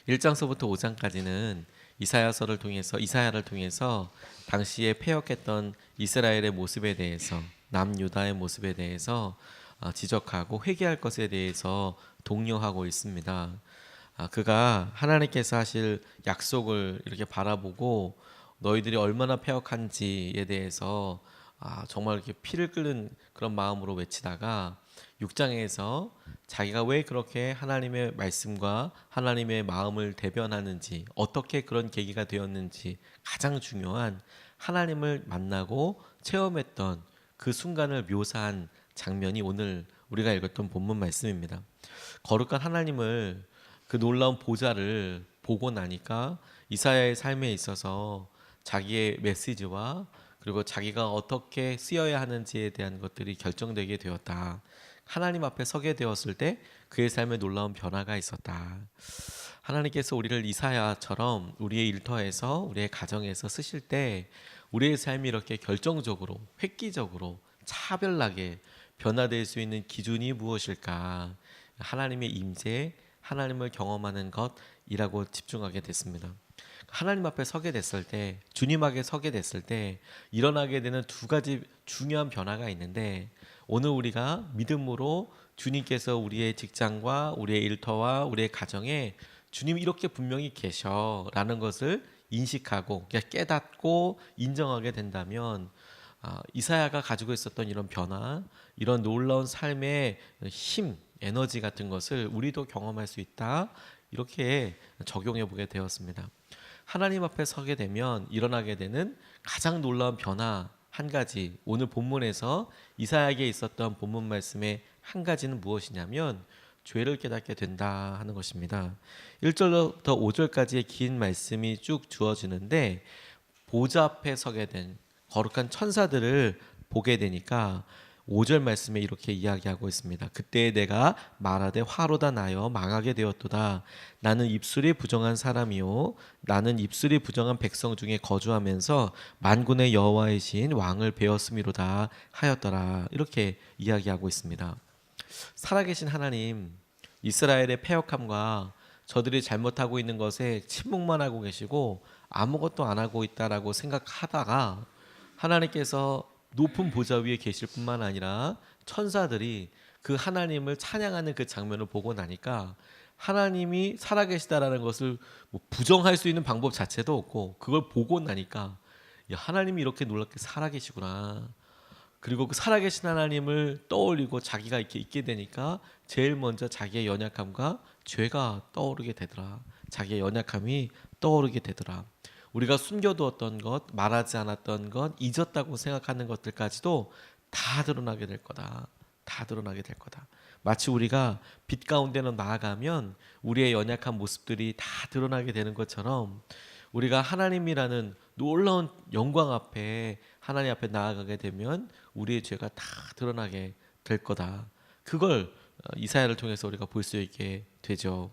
1장서부터 5장까지는 이사야를 통해서 당시에 패역했던 이스라엘의 모습에 대해서, 남유다의 모습에 대해서 지적하고 회개할 것에 대해서 독려하고 있습니다. 그가 하나님께서 하실 약속을 이렇게 바라보고 너희들이 얼마나 패역한지에 대해서 정말 이렇게 피를 끓는 그런 마음으로 외치다가 6장에서 자기가 왜 그렇게 하나님의 말씀과 하나님의 마음을 대변하는지, 어떻게 그런 계기가 되었는지 가장 중요한 하나님을 만나고 체험했던 그 순간을 묘사한 장면이 오늘 우리가 읽었던 본문 말씀입니다. 거룩한 하나님을, 그 놀라운 보좌를 보고 나니까 이사야의 삶에 있어서 자기의 메시지와 그리고 자기가 어떻게 쓰여야 하는지에 대한 것들이 결정되게 되었다. 하나님 앞에 서게 되었을 때 그의 삶에 놀라운 변화가 있었다. 하나님께서 우리를 이사야처럼 우리의 일터에서, 우리의 가정에서 쓰실 때 우리의 삶이 이렇게 결정적으로, 획기적으로, 차별나게 변화될 수 있는 기준이 무엇일까? 하나님의 임재, 하나님을 경험하는 것이라고 집중하게 됐습니다. 하나님 앞에 서게 됐을 때, 주님 앞에 서게 됐을 때 일어나게 되는 두 가지 중요한 변화가 있는데, 오늘 우리가 믿음으로 주님께서 우리의 직장과 우리의 일터와 우리의 가정에 주님이 이렇게 분명히 계셔라는 것을 인식하고 깨닫고 인정하게 된다면, 이사야가 가지고 있었던 이런 변화, 이런 놀라운 삶의 힘, 에너지 같은 것을 우리도 경험할 수 있다, 이렇게 적용해 보게 되었습니다. 하나님 앞에 서게 되면 일어나게 되는 가장 놀라운 변화 한 가지, 오늘 본문에서 이사야에게 있었던 본문 말씀의 한 가지는 무엇이냐면 죄를 깨닫게 된다 하는 것입니다. 1절부터 5절까지의 긴 말씀이 쭉 주어지는데, 보좌 앞에 서게 된 거룩한 천사들을 보게 되니까 5절 말씀에 이렇게 이야기하고 있습니다. 그때 내가 말하되 화로다 나여 망하게 되었도다. 나는 입술이 부정한 사람이요 나는 입술이 부정한 백성 중에 거주하면서 만군의 여호와의 신 왕을 배웠음이로다 하였더라. 이렇게 이야기하고 있습니다. 살아계신 하나님, 이스라엘의 패역함과 저들이 잘못하고 있는 것에 침묵만 하고 계시고 아무것도 안 하고 있다라고 생각하다가 하나님께서 높은 보좌 위에 계실 뿐만 아니라 천사들이 그 하나님을 찬양하는 그 장면을 보고 나니까 하나님이 살아계시다라는 것을 뭐 부정할 수 있는 방법 자체도 없고, 그걸 보고 나니까 야, 하나님이 이렇게 놀랍게 살아계시구나. 그리고 그 살아계신 하나님을 떠올리고 자기가 이렇게 있게 되니까 제일 먼저 자기의 연약함과 죄가 떠오르게 되더라. 자기의 연약함이 떠오르게 되더라. 우리가 숨겨두었던 것, 말하지 않았던 것, 잊었다고 생각하는 것들까지도 다 드러나게 될 거다. 다 드러나게 될 거다. 마치 우리가 빛 가운데로 나아가면 우리의 연약한 모습들이 다 드러나게 되는 것처럼, 우리가 하나님이라는 놀라운 영광 앞에, 하나님 앞에 나아가게 되면 우리의 죄가 다 드러나게 될 거다. 그걸 이사야를 통해서 우리가 볼 수 있게 되죠.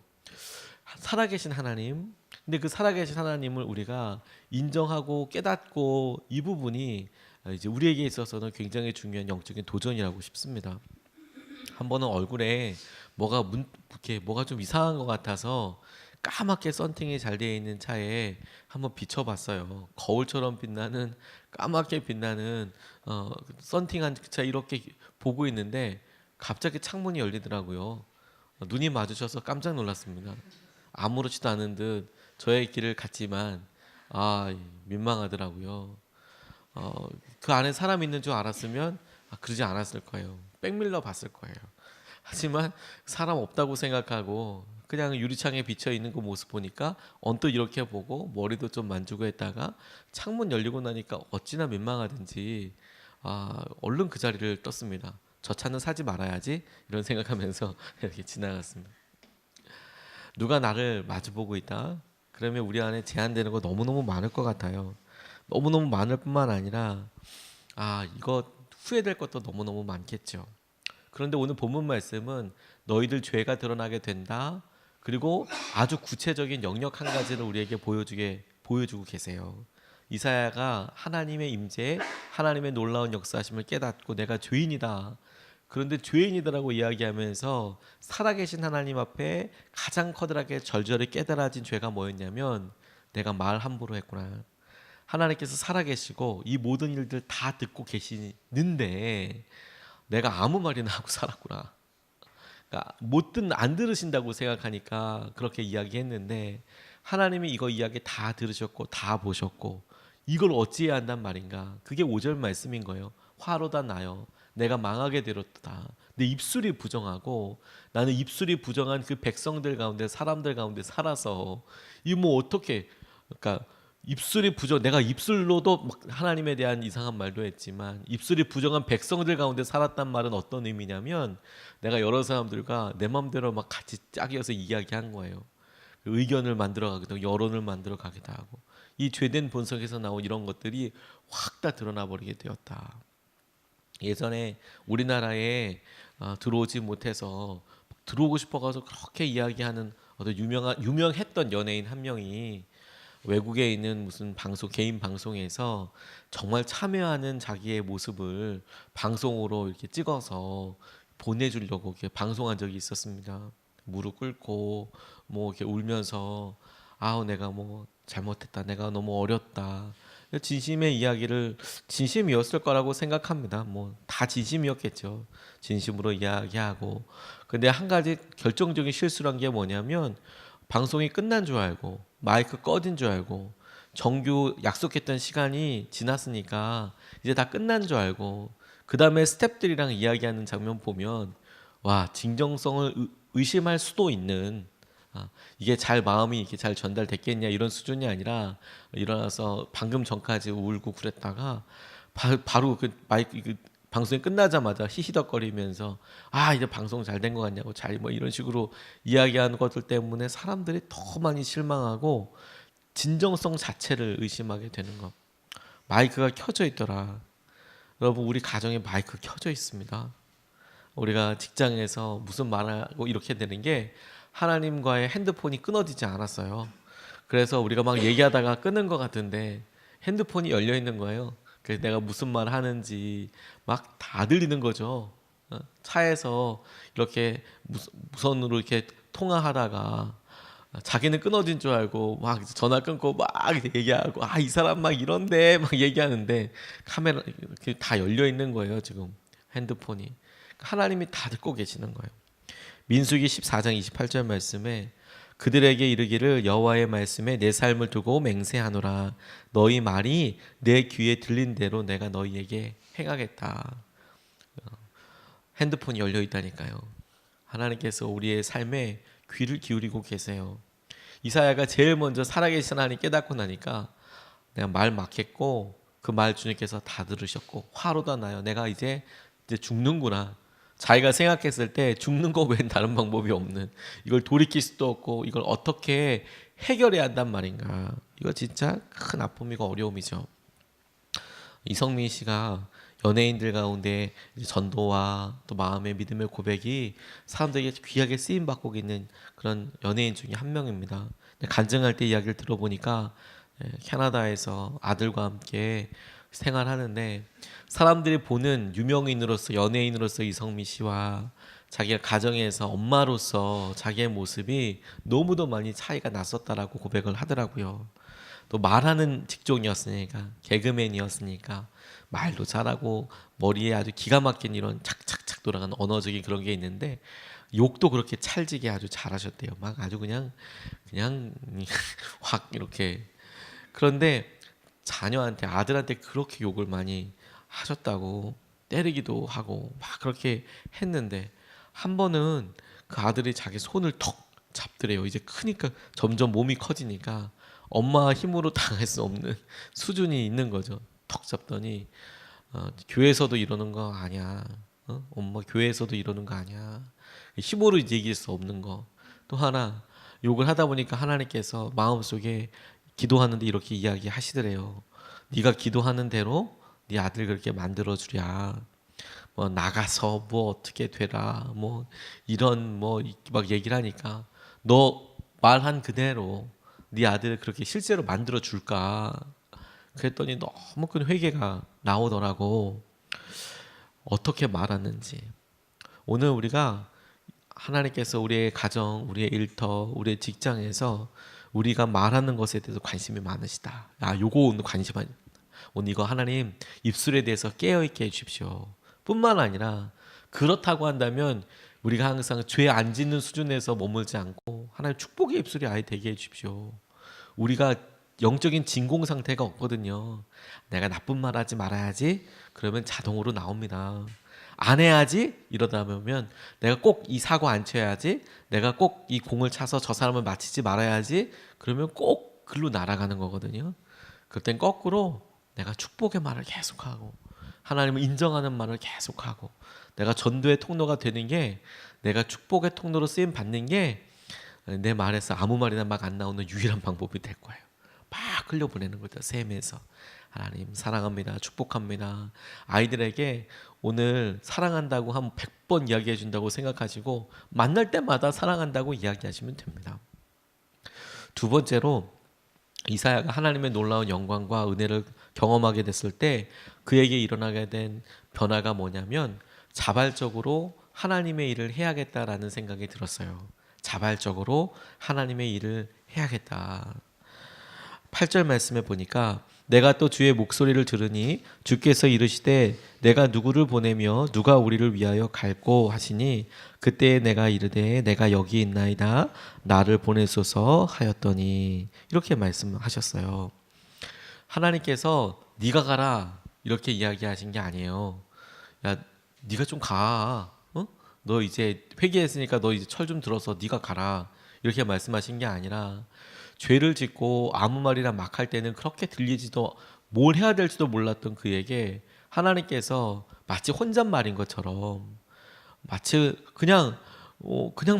살아계신 하나님, 근데 그 살아계신 하나님을 우리가 인정하고 깨닫고, 이 부분이 이제 우리에게 있어서는 굉장히 중요한 영적인 도전이라고 싶습니다. 한 번은 얼굴에 뭐가 좀 이상한 것 같아서 까맣게 썬팅이 잘 되어 있는 차에 한번 비춰봤어요. 거울처럼 빛나는, 까맣게 빛나는 썬팅한 그 차 이렇게 보고 있는데 갑자기 창문이 열리더라고요. 눈이 마주쳐서 깜짝 놀랐습니다. 아무렇지도 않은 듯 저의 길을 갔지만 민망하더라고요. 그 안에 사람 있는 줄 알았으면 그러지 않았을 거예요. 백밀러 봤을 거예요. 하지만 사람 없다고 생각하고 그냥 유리창에 비쳐 있는 그 모습 보니까 언뜻 이렇게 보고 머리도 좀 만지고 했다가 창문 열리고 나니까 어찌나 민망하든지 얼른 그 자리를 떴습니다. 저 차는 사지 말아야지 이런 생각하면서 이렇게 지나갔습니다. 누가 나를 마주보고 있다? 그러면 우리 안에 제한되는 거 너무너무 많을 것 같아요. 너무너무 많을 뿐만 아니라 이거 후회될 것도 너무너무 많겠죠. 그런데 오늘 본문 말씀은 너희들 죄가 드러나게 된다. 그리고 아주 구체적인 영역 한 가지를 우리에게 보여주고 계세요. 이사야가 하나님의 임재, 하나님의 놀라운 역사하심을 깨닫고 내가 죄인이다. 그런데 죄인이다라고 이야기하면서 살아계신 하나님 앞에 가장 커다랗게 절절히 깨달아진 죄가 뭐였냐면 내가 말 함부로 했구나. 하나님께서 살아계시고 이 모든 일들 다 듣고 계시는데 내가 아무 말이나 하고 살았구나. 그러니까 안 들으신다고 생각하니까 그렇게 이야기했는데 하나님이 이거 이야기 다 들으셨고 다 보셨고 이걸 어찌해야 한단 말인가. 그게 5절 말씀인 거예요. 화로다 나여 내가 망하게 되었다. 내 입술이 부정하고 나는 입술이 부정한 그 백성들 가운데 사람들 가운데 살아서 이 뭐 어떻게 그러니까 입술이 부정 내가 입술로도 막 하나님에 대한 이상한 말도 했지만 입술이 부정한 백성들 가운데 살았단 말은 어떤 의미냐면 내가 여러 사람들과 내 마음대로 막 같이 짝이어서 이야기한 거예요. 의견을 만들어 가기도 하고 여론을 만들어 가기도 하고 이 죄된 본성에서 나온 이런 것들이 확 다 드러나 버리게 되었다. 예전에 우리나라에 들어오지 못해서 들어오고 싶어가서 그렇게 이야기하는 어떤 유명했던 연예인 한 명이 외국에 있는 무슨 개인 방송에서 정말 참여하는 자기의 모습을 방송으로 이렇게 찍어서 보내주려고 이렇게 방송한 적이 있었습니다. 무릎 꿇고 뭐 이렇게 울면서 아우 내가 뭐 잘못했다, 내가 너무 어렸다. 진심의 이야기를 진심이었을 거라고 생각합니다. 뭐 다 진심이었겠죠. 진심으로 이야기하고. 근데 한 가지 결정적인 실수란 게 뭐냐면 방송이 끝난 줄 알고 마이크 꺼진 줄 알고 정규 약속했던 시간이 지났으니까 이제 다 끝난 줄 알고 그 다음에 스태프들이랑 이야기하는 장면 보면 와 진정성을 의심할 수도 있는 이게 마음이 이렇게 잘 전달됐겠냐 이런 수준이 아니라 일어나서 방금 전까지 울고 그랬다가 바로 그 마이크 방송이 끝나자마자 히히덕거리면서 이제 방송 잘 된 것 같냐고 잘 뭐 이런 식으로 이야기하는 것들 때문에 사람들이 더 많이 실망하고 진정성 자체를 의심하게 되는 것. 마이크가 켜져 있더라. 여러분 우리 가정에 마이크 켜져 있습니다. 우리가 직장에서 무슨 말하고 이렇게 되는 게 하나님과의 핸드폰이 끊어지지 않았어요. 그래서 우리가 막 얘기하다가 끊은 것 같은데 핸드폰이 열려 있는 거예요. 그래서 내가 무슨 말 하는지 막 다 들리는 거죠. 차에서 이렇게 무선으로 이렇게 통화하다가 자기는 끊어진 줄 알고 막 전화 끊고 막 얘기하고 이 사람 막 이런데 막 얘기하는데 카메라 다 열려 있는 거예요. 지금 핸드폰이. 하나님이 다 듣고 계시는 거예요. 민수기 14장 28절 말씀에 그들에게 이르기를 여호와의 말씀에 내 삶을 두고 맹세하노라. 너희 말이 내 귀에 들린 대로 내가 너희에게 행하겠다. 핸드폰이 열려 있다니까요. 하나님께서 우리의 삶에 귀를 기울이고 계세요. 이사야가 제일 먼저 살아계신 하나님 깨닫고 나니까 내가 말 막했고 그 말 주님께서 다 들으셨고 화로다 나요. 내가 이제 죽는구나. 자기가 생각했을 때 죽는 거 외엔 다른 방법이 없는 이걸 돌이킬 수도 없고 이걸 어떻게 해결해야 한단 말인가. 이거 진짜 큰 아픔이고 어려움이죠. 이성민 씨가 연예인들 가운데 전도와 또 마음의 믿음의 고백이 사람들에게 귀하게 쓰임 받고 있는 그런 연예인 중에 한 명입니다. 간증할 때 이야기를 들어보니까 캐나다에서 아들과 함께 생활하는데 사람들이 보는 유명인으로서 연예인으로서 이성민 씨와 자기가 가정에서 엄마로서 자기의 모습이 너무도 많이 차이가 났었다라고 고백을 하더라고요. 또 말하는 직종이었으니까 개그맨이었으니까 말도 잘하고 머리에 아주 기가 막힌 이런 착착착 돌아가는 언어적인 그런 게 있는데 욕도 그렇게 찰지게 아주 잘하셨대요. 막 아주 그냥 확 이렇게. 그런데 자녀한테 아들한테 그렇게 욕을 많이 하셨다고 때리기도 하고 막 그렇게 했는데 한 번은 그 아들이 자기 손을 턱 잡더래요. 이제 크니까 점점 몸이 커지니까 엄마 힘으로 당할 수 없는 수준이 있는 거죠. 턱 잡더니 교회에서도 이러는 거 아니야. 엄마 교회에서도 이러는 거 아니야. 힘으로 이제 이길 수 없는 거. 또 하나 욕을 하다 보니까 하나님께서 마음속에 기도하는데 이렇게 이야기하시더래요. 네가 기도하는 대로 네 아들 그렇게 만들어 주랴. 뭐 나가서 뭐 어떻게 되라. 뭐 이런 뭐 막 얘기를 하니까 너 말한 그대로 네 아들을 그렇게 실제로 만들어 줄까? 그랬더니 너무 큰 회개가 나오더라고. 어떻게 말하는지. 오늘 우리가 하나님께서 우리의 가정, 우리의 일터, 우리의 직장에서 우리가 말하는 것에 대해서 관심이 많으시다. 요거 오늘 관심 많이. 오늘 이거 하나님 입술에 대해서 깨어있게 해주십시오. 뿐만 아니라 그렇다고 한다면 우리가 항상 죄 안 짓는 수준에서 머물지 않고 하나님 축복의 입술이 아예 되게 해주십시오. 우리가 영적인 진공 상태가 없거든요. 내가 나쁜 말 하지 말아야지. 그러면 자동으로 나옵니다. 안 해야지. 이러다 보면 내가 꼭 이 사고 안 쳐야지. 내가 꼭 이 공을 차서 저 사람을 맞히지 말아야지. 그러면 꼭 글로 날아가는 거거든요. 그땐 거꾸로 내가 축복의 말을 계속하고 하나님을 인정하는 말을 계속하고 내가 전도의 통로가 되는 게, 내가 축복의 통로로 쓰임 받는 게 내 말에서 아무 말이나 막 안 나오는 유일한 방법이 될 거예요. 막 흘려보내는 거죠. 셈에서 하나님 사랑합니다, 축복합니다. 아이들에게 오늘 사랑한다고 한 100번 이야기해 준다고 생각하시고 만날 때마다 사랑한다고 이야기하시면 됩니다. 두 번째로 이사야가 하나님의 놀라운 영광과 은혜를 경험하게 됐을 때 그에게 일어나게 된 변화가 뭐냐면 자발적으로 하나님의 일을 해야겠다라는 생각이 들었어요. 자발적으로 하나님의 일을 해야겠다. 8절 말씀에 보니까 내가 또 주의 목소리를 들으니 주께서 이르시되 내가 누구를 보내며 누가 우리를 위하여 갈꼬 하시니 그때 내가 이르되 내가 여기 있나이다 나를 보내소서 하였더니, 이렇게 말씀하셨어요. 하나님께서 네가 가라 이렇게 이야기하신 게 아니에요. 야, 네가 좀 가. 너 이제 회개했으니까 너 이제 철 좀 들어서 네가 가라 이렇게 말씀하신 게 아니라, 죄를 짓고 아무 말이나 막 할 때는 그렇게 들리지도 뭘 해야 될지도 몰랐던 그에게 하나님께서 마치 혼잣말인 것처럼, 마치 그냥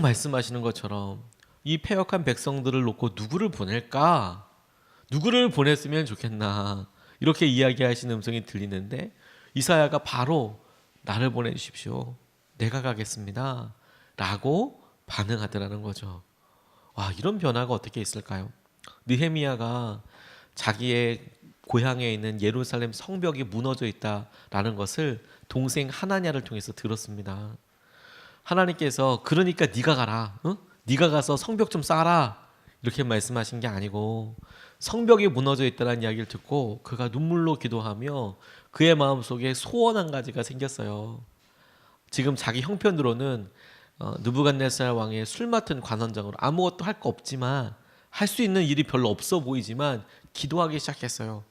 말씀하시는 것처럼 이 패역한 백성들을 놓고 누구를 보낼까? 누구를 보냈으면 좋겠나? 이렇게 이야기하시는 음성이 들리는데 이사야가 바로 나를 보내주십시오. 내가 가겠습니다. 라고 반응하더라는 거죠. 와, 이런 변화가 어떻게 있을까요? 느헤미야가 자기의 고향에 있는 예루살렘 성벽이 무너져 있다라는 것을 동생 하나냐를 통해서 들었습니다. 하나님께서 그러니까 네가 가라. 네가 가서 성벽 좀 쌓아라. 이렇게 말씀하신 게 아니고 성벽이 무너져 있다는 이야기를 듣고 그가 눈물로 기도하며 그의 마음속에 소원 한 가지가 생겼어요. 지금 자기 형편으로는 느부갓네살 왕의 술 맡은 관원장으로 아무것도 할 거 없지만, 할 수 있는 일이 별로 없어 보이지만 기도하기 시작했어요.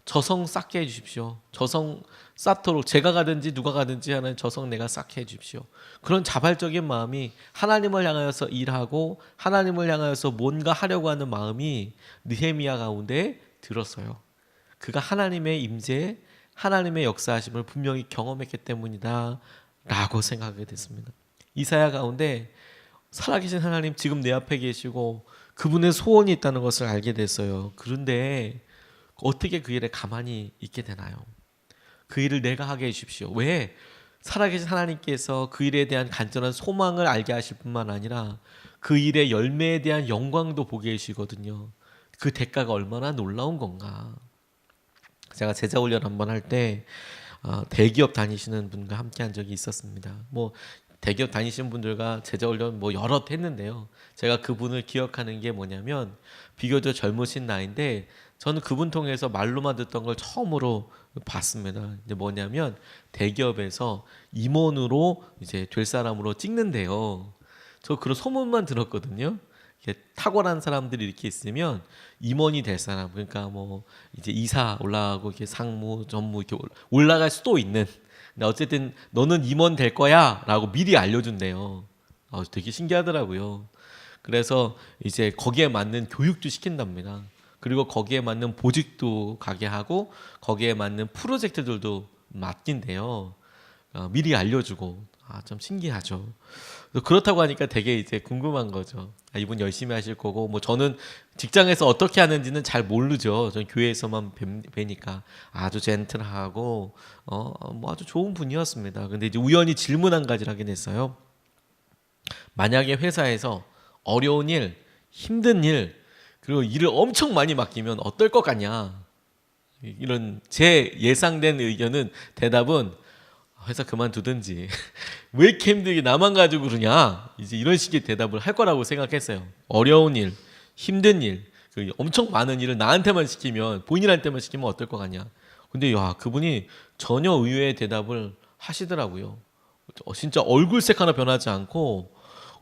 저성 쌓게 해주십시오. 저성 쌓도록 제가 가든지 누가 가든지 하는 저성 내가 쌓게 해주십시오. 그런 자발적인 마음이, 하나님을 향하여서 일하고 하나님을 향하여서 뭔가 하려고 하는 마음이 느헤미야 가운데 들었어요. 그가 하나님의 임재, 하나님의 역사하심을 분명히 경험했기 때문이다 라고 생각하게 됐습니다. 이사야 가운데 살아계신 하나님 지금 내 앞에 계시고 그분의 소원이 있다는 것을 알게 됐어요. 그런데 어떻게 그 일에 가만히 있게 되나요? 그 일을 내가 하게 해주십시오. 왜? 살아계신 하나님께서 그 일에 대한 간절한 소망을 알게 하실 뿐만 아니라 그 일의 열매에 대한 영광도 보게 해주시거든요. 그 대가가 얼마나 놀라운 건가. 제가 제자 훈련 한번 할 때 대기업 다니시는 분과 함께 한 적이 있었습니다. 대기업 다니시는 분들과 제자 훈련 여러 했는데요. 제가 그분을 기억하는 게 뭐냐면, 비교적 젊으신 나이인데 저는 그분 통해서 말로만 듣던 걸 처음으로 봤습니다. 이제 뭐냐면 대기업에서 임원으로 이제 될 사람으로 찍는데요. 저 그런 소문만 들었거든요. 이렇게 탁월한 사람들이 이렇게 있으면 임원이 될 사람, 그러니까 이제 이사 올라가고 이렇게 상무, 전무 이렇게 올라갈 수도 있는. 근데 어쨌든 너는 임원 될 거야라고 미리 알려준대요. 되게 신기하더라고요. 그래서 이제 거기에 맞는 교육도 시킨답니다. 그리고 거기에 맞는 보직도 가게 하고 거기에 맞는 프로젝트들도 맡긴대요. 미리 알려주고. 좀 신기하죠. 그렇다고 하니까 되게 이제 궁금한 거죠. 이분 열심히 하실 거고, 저는 직장에서 어떻게 하는지는 잘 모르죠. 전 교회에서만 뵈니까 아주 젠틀하고 아주 좋은 분이었습니다. 근데 이제 우연히 질문 한 가지를 하게 됐어요. 만약에 회사에서 어려운 일, 힘든 일, 그리고 일을 엄청 많이 맡기면 어떨 것 같냐? 이런 제 예상된 대답은 회사 그만두든지 왜 이렇게 힘들게 나만 가지고 그러냐, 이제 이런 식의 대답을 할 거라고 생각했어요. 어려운 일, 힘든 일, 그 엄청 많은 일을 나한테만 시키면, 본인한테만 시키면 어떨 것 같냐. 근데 야, 그분이 전혀 의외의 대답을 하시더라고요. 진짜 얼굴색 하나 변하지 않고,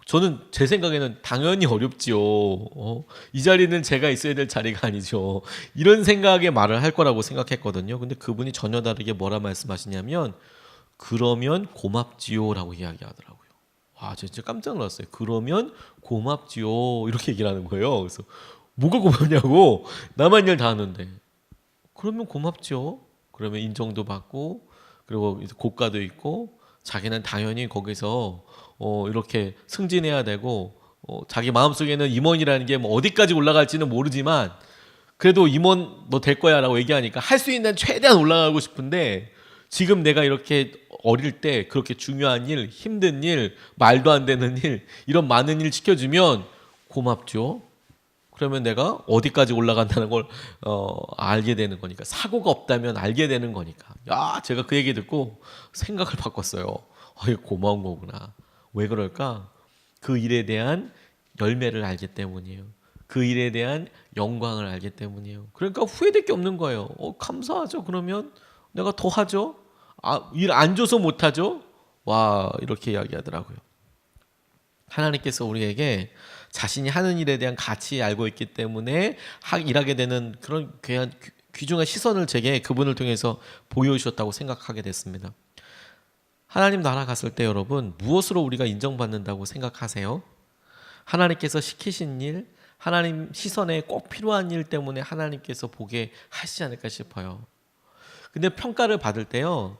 저는 제 생각에는 당연히 어렵지요. 이 자리는 제가 있어야 될 자리가 아니죠. 이런 생각의 말을 할 거라고 생각했거든요. 근데 그분이 전혀 다르게 뭐라 말씀하시냐면, 그러면 고맙지요라고 이야기하더라고요. 와, 진짜 깜짝 놀랐어요. 그러면 고맙지요 이렇게 얘기를 하는 거예요. 그래서 뭐가 고맙냐고, 나만 일 다 하는데. 그러면 고맙죠. 그러면 인정도 받고, 그리고 고가도 있고, 자기는 당연히 거기서 이렇게 승진해야 되고, 자기 마음속에는 임원이라는 게 뭐 어디까지 올라갈지는 모르지만, 그래도 임원 너 될 거야라고 얘기하니까 할 수 있는 최대한 올라가고 싶은데, 지금 내가 이렇게 어릴 때 그렇게 중요한 일, 힘든 일, 말도 안 되는 일, 이런 많은 일 시켜주면 고맙죠. 그러면 내가 어디까지 올라간다는 걸 알게 되는 거니까, 사고가 없다면 알게 되는 거니까. 야, 제가 그 얘기 듣고 생각을 바꿨어요. 이거 고마운 거구나. 왜 그럴까? 그 일에 대한 열매를 알기 때문이에요. 그 일에 대한 영광을 알기 때문이에요. 그러니까 후회될 게 없는 거예요. 감사하죠. 그러면 내가 더 하죠. 일 안 줘서 못 하죠. 와, 이렇게 이야기하더라고요. 하나님께서 우리에게 자신이 하는 일에 대한 가치 알고 있기 때문에 일하게 되는 그런 귀중한 시선을 제게 그분을 통해서 보여주셨다고 생각하게 됐습니다. 하나님 나라 갔을 때 여러분, 무엇으로 우리가 인정받는다고 생각하세요? 하나님께서 시키신 일, 하나님 시선에 꼭 필요한 일 때문에 하나님께서 보게 하시지 않을까 싶어요. 근데 평가를 받을 때요,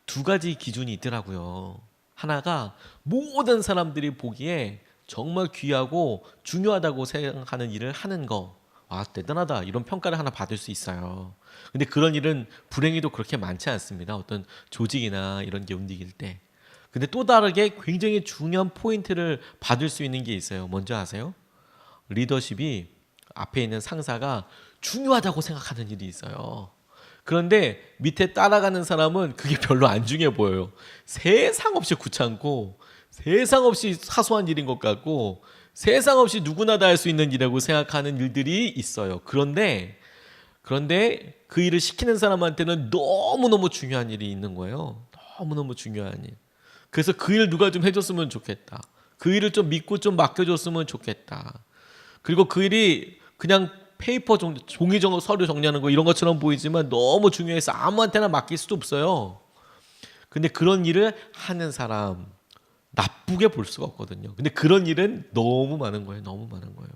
두 가지 기준이 있더라고요. 하나가 모든 사람들이 보기에 정말 귀하고 중요하다고 생각하는 일을 하는 거. 와, 대단하다. 이런 평가를 하나 받을 수 있어요. 근데 그런 일은 불행히도 그렇게 많지 않습니다. 어떤 조직이나 이런 게 움직일 때. 근데 또 다르게 굉장히 중요한 포인트를 받을 수 있는 게 있어요. 뭔지 아세요? 리더십이, 앞에 있는 상사가 중요하다고 생각하는 일이 있어요. 그런데 밑에 따라가는 사람은 그게 별로 안 중요해 보여요. 세상 없이 귀찮고, 세상 없이 사소한 일인 것 같고, 세상 없이 누구나 다 할 수 있는 일이라고 생각하는 일들이 있어요. 그런데 그 일을 시키는 사람한테는 너무너무 중요한 일이 있는 거예요. 너무너무 중요한 일. 그래서 그 일 누가 좀 해줬으면 좋겠다. 그 일을 좀 믿고 좀 맡겨줬으면 좋겠다. 그리고 그 일이 그냥 페이퍼 종이 서류 정리하는 거 이런 것처럼 보이지만 너무 중요해서 아무한테나 맡길 수도 없어요. 근데 그런 일을 하는 사람 나쁘게 볼 수가 없거든요. 근데 그런 일은 너무 많은 거예요. 너무 많은 거예요.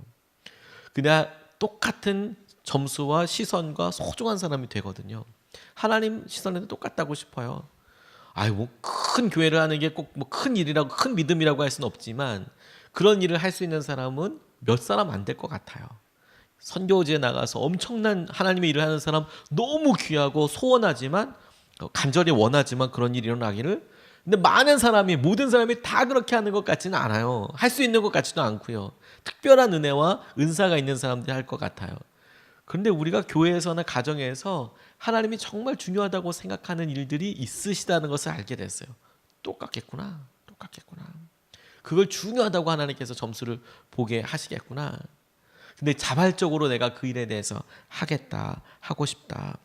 그냥 똑같은 점수와 시선과 소중한 사람이 되거든요. 하나님 시선에도 똑같다고 싶어요. 뭐 큰 교회를 하는 게 꼭 뭐 큰 일이라고, 큰 믿음이라고 할 수는 없지만, 그런 일을 할 수 있는 사람은 몇 사람 안 될 것 같아요. 선교지에 나가서 엄청난 하나님의 일을 하는 사람 너무 귀하고 소원하지만, 간절히 원하지만 그런 일이 일어나기를. 근데 모든 사람이 다 그렇게 하는 것 같지는 않아요. 할 수 있는 것 같지도 않고요. 특별한 은혜와 은사가 있는 사람들이 할 것 같아요. 그런데 우리가 교회에서나 가정에서 하나님이 정말 중요하다고 생각하는 일들이 있으시다는 것을 알게 됐어요. 똑같겠구나. 그걸 중요하다고 하나님께서 점수를 보게 하시겠구나. 근데 자발적으로 내가 그 일에 대해서 하겠다, 하고 싶다.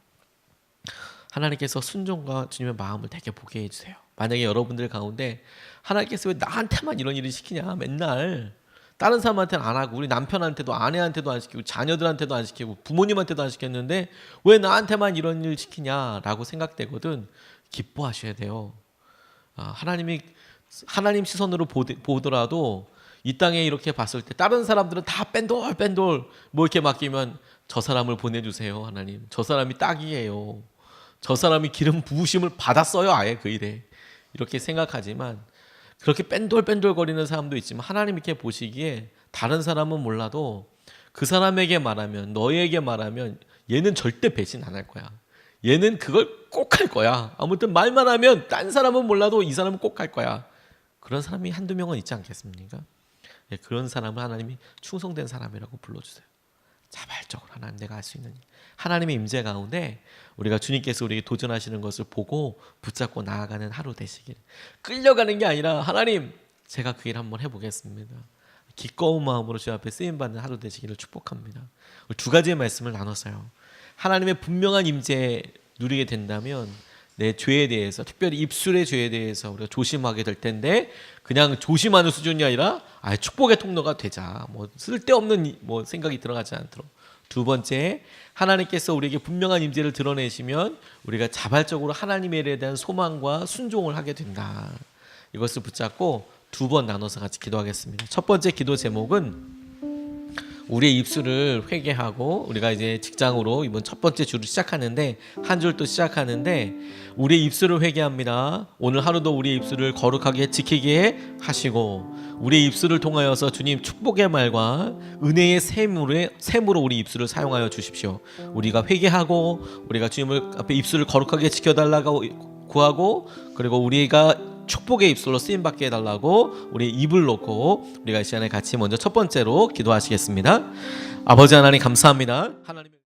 하나님께서 순종과 주님의 마음을 되게 보게 해주세요. 만약에 여러분들 가운데 하나님께서 왜 나한테만 이런 일을 시키냐, 맨날 다른 사람한테는 안 하고, 우리 남편한테도 아내한테도 안 시키고 자녀들한테도 안 시키고 부모님한테도 안 시켰는데 왜 나한테만 이런 일 시키냐라고 생각되거든. 기뻐하셔야 돼요. 하나님 시선으로 보더라도 이 땅에 이렇게 봤을 때 다른 사람들은 다 뺀돌 뭐 이렇게 맡기면, 저 사람을 보내주세요 하나님, 저 사람이 딱이에요, 저 사람이 기름 부으심을 받았어요 아예 그 일에, 이렇게 생각하지만, 그렇게 뺀돌 거리는 사람도 있지만 하나님 이렇게 보시기에 다른 사람은 몰라도 그 사람에게 말하면, 너에게 말하면 얘는 절대 배신 안 할 거야. 얘는 그걸 꼭 할 거야. 아무튼 말만 하면 딴 사람은 몰라도 이 사람은 꼭 할 거야. 그런 사람이 한두 명은 있지 않겠습니까? 그런 사람을 하나님이 충성된 사람이라고 불러주세요. 자발적으로 하나님 내가 알 수 있느냐. 하나님의 임재 가운데 우리가 주님께서 우리에게 도전하시는 것을 보고 붙잡고 나아가는 하루 되시길. 끌려가는 게 아니라 하나님 제가 그 일 한번 해보겠습니다. 기꺼운 마음으로 주 앞에 쓰임받는 하루 되시기를 축복합니다. 두 가지의 말씀을 나눴어요. 하나님의 분명한 임재 누리게 된다면 내 죄에 대해서, 특별히 입술의 죄에 대해서 우리가 조심하게 될 텐데, 그냥 조심하는 수준이 아니라 축복의 통로가 되자. 뭐 쓸데없는 뭐 생각이 들어가지 않도록. 두 번째, 하나님께서 우리에게 분명한 임재를 드러내시면 우리가 자발적으로 하나님의 일에 대한 소망과 순종을 하게 된다. 이것을 붙잡고 두 번 나눠서 같이 기도하겠습니다. 첫 번째 기도 제목은 우리의 입술을 회개하고, 우리가 이제 직장으로 이번 첫 번째 주를 시작하는데, 한 줄 또 시작하는데, 우리의 입술을 회개합니다. 오늘 하루도 우리의 입술을 거룩하게 지키게 하시고, 우리의 입술을 통하여서 주님 축복의 말과 은혜의 샘으로 우리 입술을 사용하여 주십시오. 우리가 회개하고 우리가 주님을 앞에 입술을 거룩하게 지켜달라고 구하고, 그리고 우리가 축복의 입술로 쓰임받게 해달라고 우리 입을 놓고 우리가 이 시간에 같이 먼저 첫 번째로 기도하시겠습니다. 아버지 하나님 감사합니다. 하나님